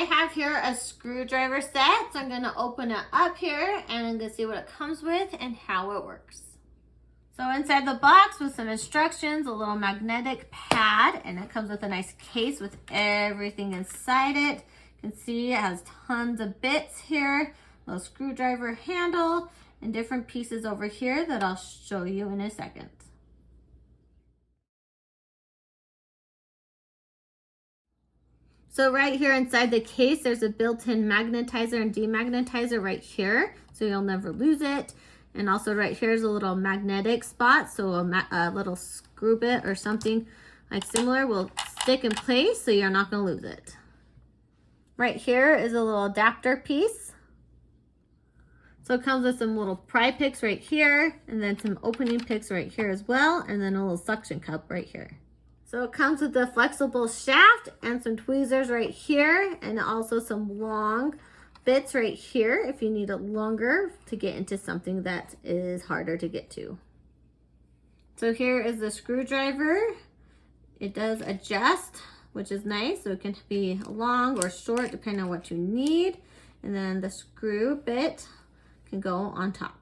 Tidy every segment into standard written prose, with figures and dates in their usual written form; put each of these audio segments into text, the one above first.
have here a screwdriver set, so I'm going to open it up here and I'm going to see what it comes with and how it works. So inside the box with some instructions, a little magnetic pad, and it comes with a nice case with everything inside it. You can see it has tons of bits here, a little screwdriver handle, and different pieces over here that I'll show you in a second. So right here inside the case, there's a built-in magnetizer and demagnetizer right here, so you'll never lose it. And also right here is a little magnetic spot, so a little screw bit or something like similar will stick in place, so you're not going to lose it. Right here is a little adapter piece. So it comes with some little pry picks right here, and then some opening picks right here as well, and then a little suction cup right here. So it comes with a flexible shaft and some tweezers right here, and also some long bits right here if you need it longer to get into something that is harder to get to. So here is the screwdriver. It does adjust, which is nice, so it can be long or short depending on what you need. And then the screw bit can go on top.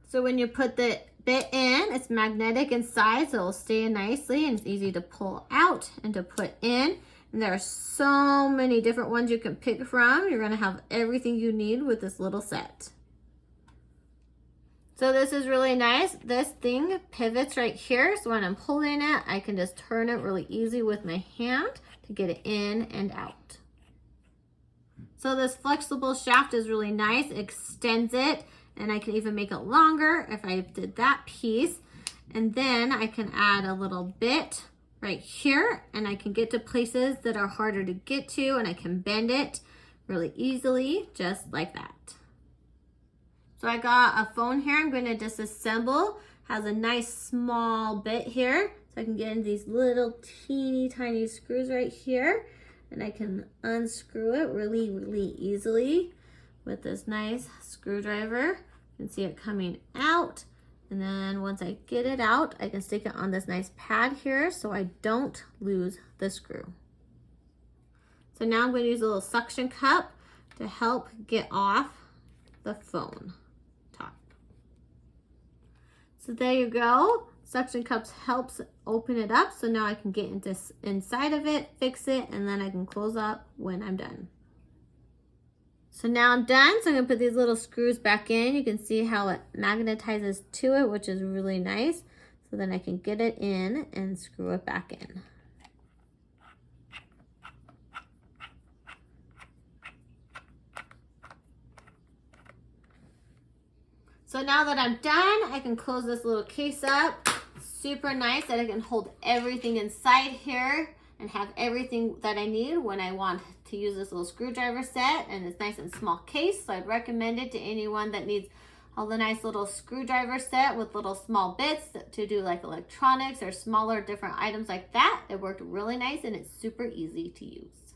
So when you put the bit in, it's magnetic inside, so it'll stay in nicely, and it's easy to pull out and to put in. And there are so many different ones you can pick from. You're going to have everything you need with this little set. So this is really nice. This thing pivots right here, so when I'm holding it, I can just turn it really easy with my hand to get it in and out. So this flexible shaft is really nice. It extends it, and I can even make it longer if I did that piece. And then I can add a little bit right here, and I can get to places that are harder to get to, and I can bend it really easily, just like that. So I got a phone here I'm going to disassemble. Has a nice small bit here, so I can get in these little teeny tiny screws right here, and I can unscrew it really easily with this nice screwdriver. You can see it coming out. And then once I get it out, I can stick it on this nice pad here so I don't lose the screw. So now I'm going to use a little suction cup to help get off the phone top. So there you go. Suction cups helps open it up, so now I can get inside of it, fix it, and then I can close up when I'm done. So now I'm done, so I'm going to put these little screws back in. You can see how it magnetizes to it, which is really nice. So then I can get it in and screw it back in. So now that I'm done, I can close this little case up. Super nice that I can hold everything inside here and have everything that I need when I want to use this little screwdriver set, and it's nice and small case, so I'd recommend it to anyone that needs all the nice little screwdriver set with little small bits to do like electronics or smaller different items like that. It worked really nice and it's super easy to use.